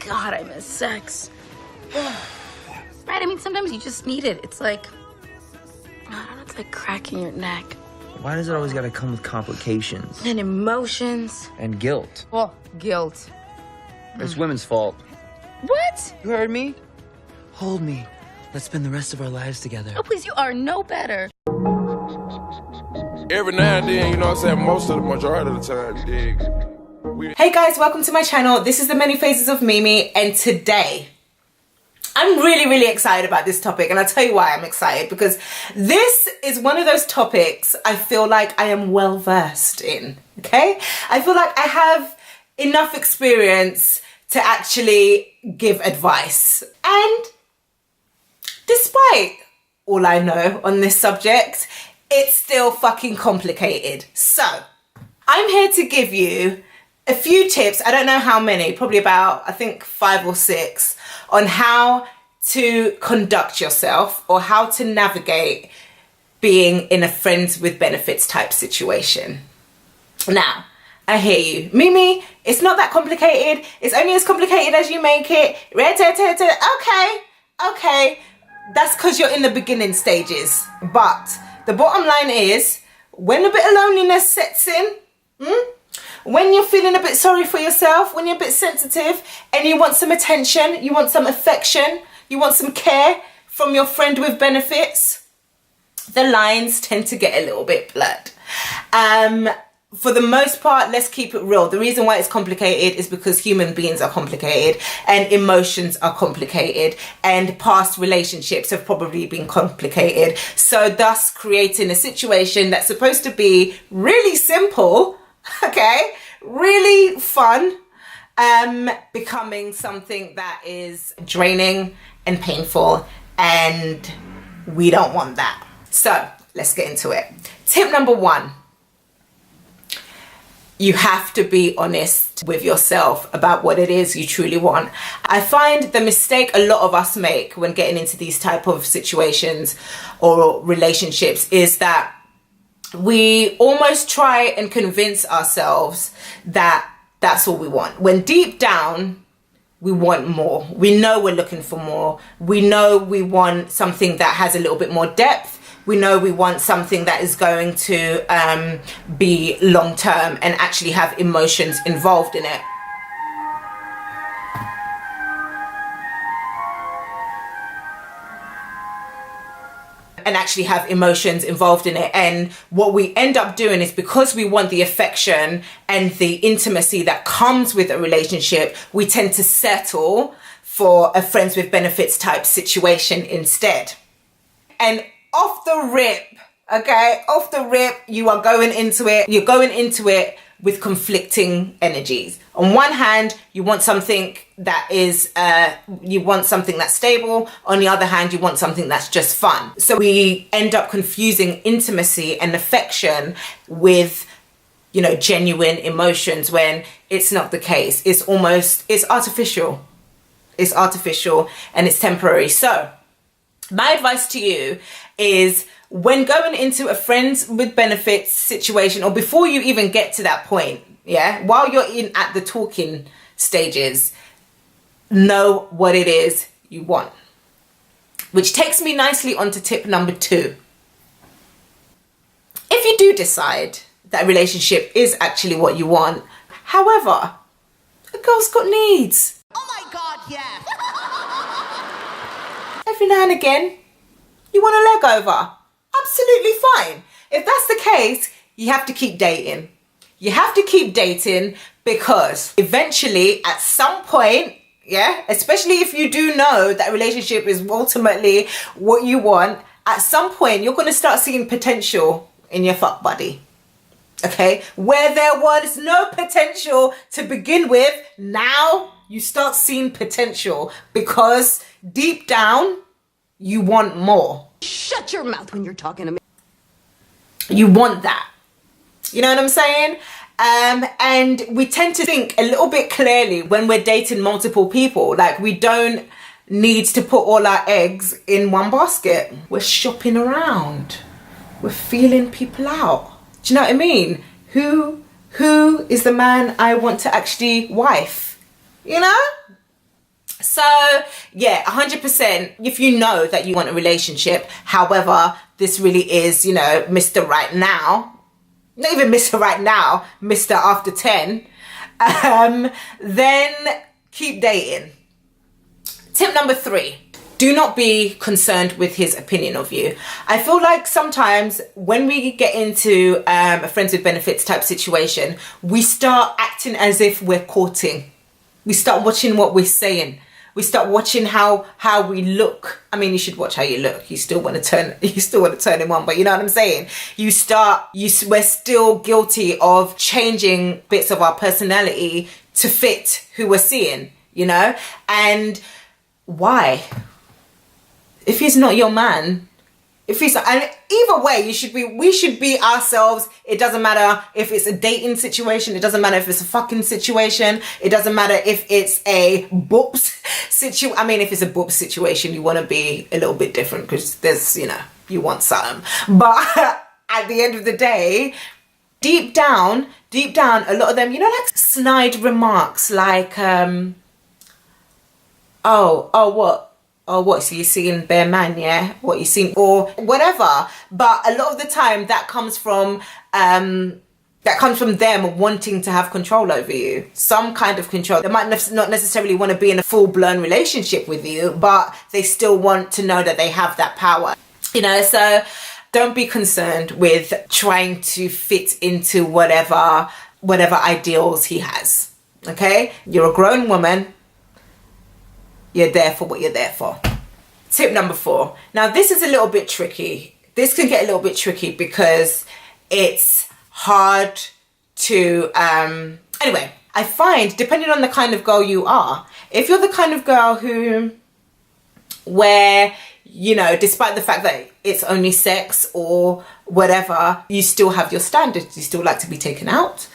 God, I miss sex. Right, I mean, sometimes you just need it. It's like, I don't know, it's like cracking your neck. Why does it always gotta come with complications? And emotions. And guilt. Well, guilt. It's women's fault. What? You heard me? Hold me. Let's spend the rest of our lives together. Oh, please, you are no better. Every now and then, you know what I'm saying, most of the majority of the time, dig. Hey guys, welcome to my channel. This is the Many Phases of Mimi, and today I'm really excited about this topic, and I'll tell you why I'm excited, because this is one of those topics I feel like I am well versed in, okay? I feel like I have enough experience to actually give advice, and despite all I know on this subject, it's still fucking complicated. So I'm here to give you a few tips, I don't know how many, probably about, I think 5 or 6, on how to conduct yourself or how to navigate being in a friends with benefits type situation. Now, I hear you. Mimi, it's not that complicated. It's only as complicated as you make it. Okay. That's because you're in the beginning stages. But the bottom line is, when a bit of loneliness sets in, when you're feeling a bit sorry for yourself, when you're a bit sensitive and you want some attention, you want some affection, you want some care from your friend with benefits, the lines tend to get a little bit blurred. For the most part, let's keep it real. The reason why it's complicated is because human beings are complicated and emotions are complicated and past relationships have probably been complicated. So thus creating a situation that's supposed to be really simple, okay, really fun, becoming something that is draining and painful, and we don't want that. So let's get into it. Tip number 1. You have to be honest with yourself about what it is you truly want. I find the mistake a lot of us make when getting into these type of situations or relationships is that we almost try and convince ourselves that that's all we want, when deep down we want more. We know we're looking for more. We know we want something that has a little bit more depth. We know we want something that is going to be long term and actually have emotions involved in it. And actually have emotions involved in it. And what we end up doing is, because we want the affection and the intimacy that comes with a relationship, we tend to settle for a friends with benefits type situation instead. And off the rip, you are going into it. You're going into it with conflicting energies. On one hand, you want something that is, you want something that's stable. On the other hand, you want something that's just fun. So we end up confusing intimacy and affection with, you know, genuine emotions, when it's not the case. It's artificial. It's artificial and it's temporary. So my advice to you is, when going into a friends with benefits situation, or before you even get to that point, while you're at the talking stages, know what it is you want. Which takes me nicely onto tip number 2. If you do decide that a relationship is actually what you want, however, a girl's got needs. Oh my God, yeah. Every now and again, you want a leg over. Absolutely fine. If that's the case, you have to keep dating. You have to keep dating, because eventually, at some point, especially if you do know that relationship is ultimately what you want, at some point you're going to start seeing potential in your fuck buddy. Okay? Where there was no potential to begin with, now you start seeing potential, because deep down you want more. Shut your mouth when you're talking to me. You want that. You know what I'm saying? And we tend to think a little bit clearly when we're dating multiple people. Like, we don't need to put all our eggs in one basket. We're shopping around. We're feeling people out. Do you know what I mean? Who is the man I want to actually wife? You know? So yeah, 100%, if you know that you want a relationship, however, this really is, you know, Mr. Right Now, not even Mr. Right Now, Mr. After 10, then keep dating. Tip number 3, do not be concerned with his opinion of you. I feel like sometimes when we get into a friends with benefits type situation, we start acting as if we're courting. We start watching what we're saying. We start watching how we look. I mean, you should watch how you look. You still want to turn him on, but you know what I'm saying? We're still guilty of changing bits of our personality to fit who we're seeing, you know? And why? If he's not your man, and either way, we should be ourselves. It doesn't matter if it's a dating situation. It doesn't matter if it's a fucking situation. It doesn't matter if it's a boobs situation. I mean, if it's a boobs situation, you want to be a little bit different because there's, you know, you want something. But at the end of the day, deep down, a lot of them, you know, like snide remarks like, what, so you're seeing bare man, yeah? What you seeing, or whatever. But a lot of the time that comes from them wanting to have control over you. Some kind of control. They might not necessarily want to be in a full-blown relationship with you, but they still want to know that they have that power. You know, so don't be concerned with trying to fit into whatever ideals he has, okay? You're a grown woman. You're there for what you're there for. Tip number 4. Now, this is a little bit tricky. This can get a little bit tricky because it's hard to... Anyway, I find, depending on the kind of girl you are, if you're the kind of girl where, you know, despite the fact that it's only sex or whatever, you still have your standards. You still like to be taken out.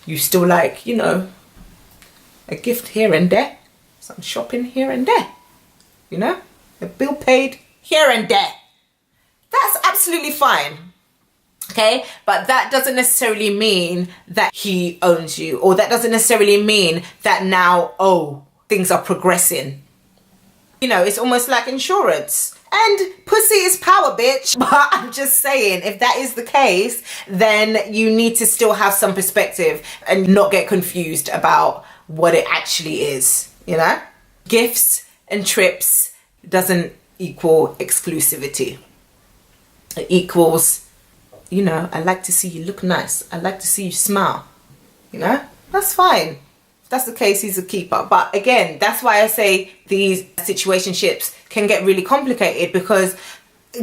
You still like, you know, a gift here and there. Some shopping here and there, you know, a bill paid here and there. That's absolutely fine, okay? But that doesn't necessarily mean that he owns you, or that doesn't necessarily mean that now, oh, things are progressing. You know, it's almost like insurance. And pussy is power, bitch. But I'm just saying, if that is the case, then you need to still have some perspective and not get confused about what it actually is. You know, gifts and trips doesn't equal exclusivity. It equals, you know, I like to see you look nice. I like to see you smile. You know, that's fine. If that's the case, he's a keeper. But again, that's why I say these situationships can get really complicated, because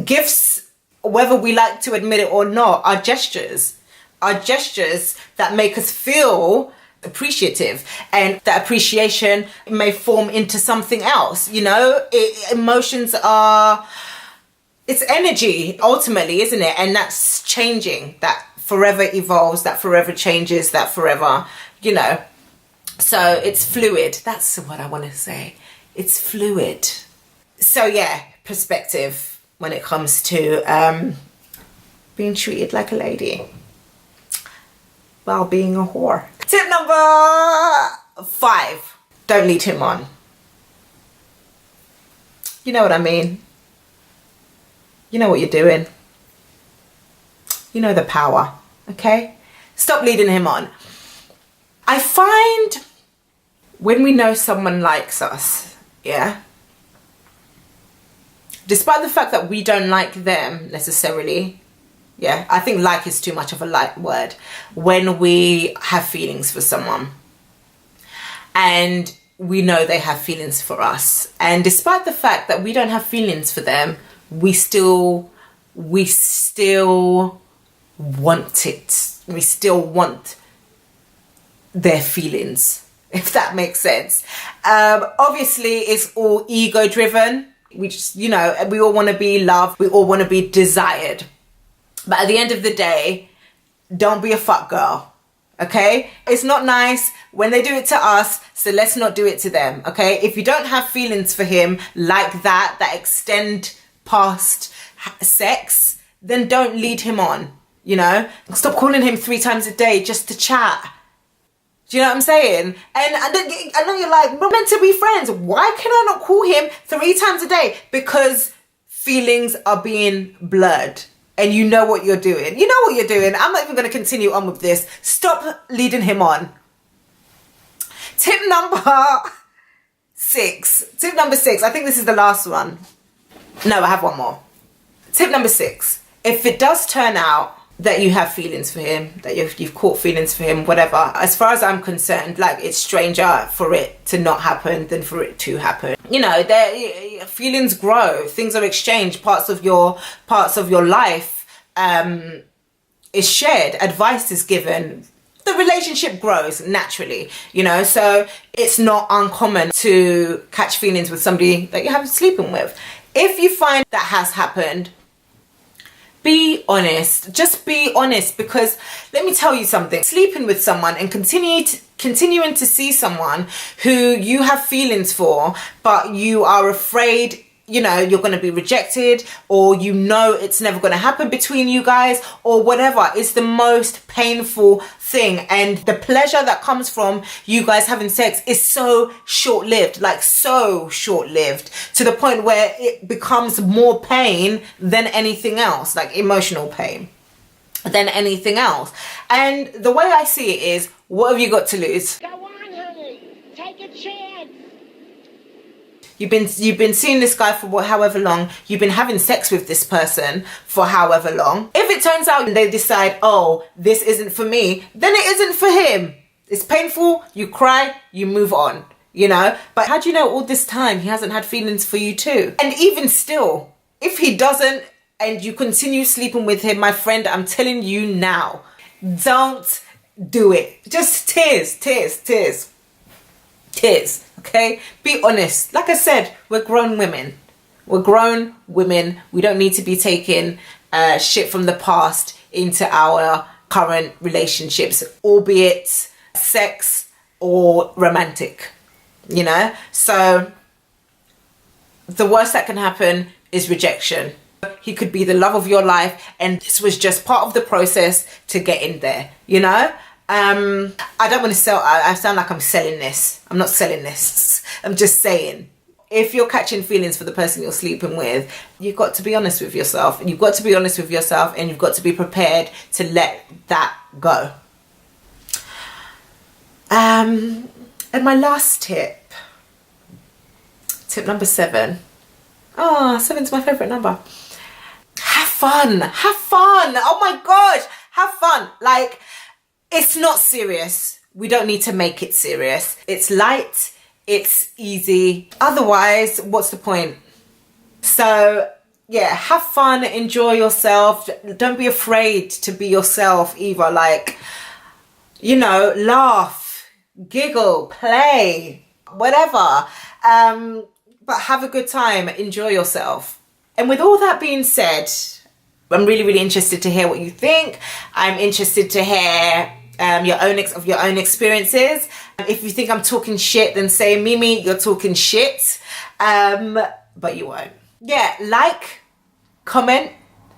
gifts, whether we like to admit it or not, are gestures that make us feel appreciative, and that appreciation may form into something else. You know, emotions are, it's energy ultimately, isn't it? And that's changing, that forever evolves, that forever changes, that forever, you know, so it's fluid. That's what I want to say. It's fluid. So yeah, perspective when it comes to being treated like a lady while being a whore. Tip number 5, don't lead him on. You know what I mean? You know what you're doing. You know the power, okay? Stop leading him on. I find when we know someone likes us, yeah, despite the fact that we don't like them necessarily, yeah, I think like is too much of a light word. When we have feelings for someone and we know they have feelings for us, and despite the fact that we don't have feelings for them, we still want it. We still want their feelings, if that makes sense. Obviously, it's all ego driven. We just, you know, we all want to be loved. We all want to be desired. But at the end of the day, don't be a fuck girl, okay? It's not nice when they do it to us, so let's not do it to them, okay? If you don't have feelings for him like that extend past sex, then don't lead him on, you know? Stop calling him 3 times a day just to chat. Do you know what I'm saying? And I know you're like, we're meant to be friends. Why can I not call him 3 times a day? Because feelings are being blurred. And you know what you're doing. You know what you're doing. I'm not even going to continue on with this. Stop leading him on. Tip number 6. Tip number 6. I think this is the last one. No, I have one more. Tip number 6. If it does turn out that you have feelings for him, that you've caught feelings for him, whatever, as far as I'm concerned, like, it's stranger for it to not happen than for it to happen. You know, feelings grow, things are exchanged, parts of your life is shared, advice is given, the relationship grows naturally, you know. So it's not uncommon to catch feelings with somebody that you haven't sleeping with. If you find that has happened, be honest. Just be honest, because let me tell you something. Sleeping with someone and continuing to see someone who you have feelings for, but you are afraid, you know, you're going to be rejected, or you know it's never going to happen between you guys, or whatever, is the most painful thing. And the pleasure that comes from you guys having sex is so short-lived, like so short-lived, to the point where it becomes more pain than anything else, like emotional pain than anything else. And the way I see it is, what have you got to lose? Go on, honey. Take a chance. You've been seeing this guy for however long. You've been having sex with this person for however long. If it turns out they decide, oh, this isn't for me, then it isn't for him. It's painful, you cry, you move on, you know? But how do you know all this time he hasn't had feelings for you too? And even still, if he doesn't and you continue sleeping with him, my friend, I'm telling you now, don't do it. Just tears, okay? Be honest. Like I said, we're grown women. We're grown women. We don't need to be taking shit from the past into our current relationships, albeit sex or romantic, you know? So the worst that can happen is rejection. He could be the love of your life, and this was just part of the process to get in there, you know? I don't want to sell, I sound like I'm selling this. I'm not selling this. I'm just saying, if you're catching feelings for the person you're sleeping with, you've got to be honest with yourself. You've got to be honest with yourself, and you've got to be prepared to let that go. And my last tip number 7. Oh, 7's my favorite number. Have fun. Oh my gosh, have fun. Like, it's not serious. We don't need to make it serious. It's light, it's easy. Otherwise, what's the point? So yeah, have fun, enjoy yourself. Don't be afraid to be yourself either. Like, you know, laugh, giggle, play, whatever. But have a good time, enjoy yourself. And with all that being said, I'm really, really interested to hear what you think. I'm interested to hear your own experiences. If you think I'm talking shit, then say, Mimi, you're talking shit. But you won't. Yeah, like, comment,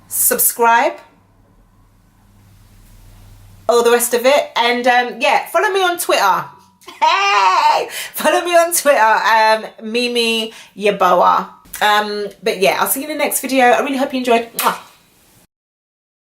subscribe, all the rest of it. And yeah, follow me on Twitter. Hey, follow me on Twitter, Mimi Yaboa. But yeah, I'll see you in the next video. I really hope you enjoyed. Mwah.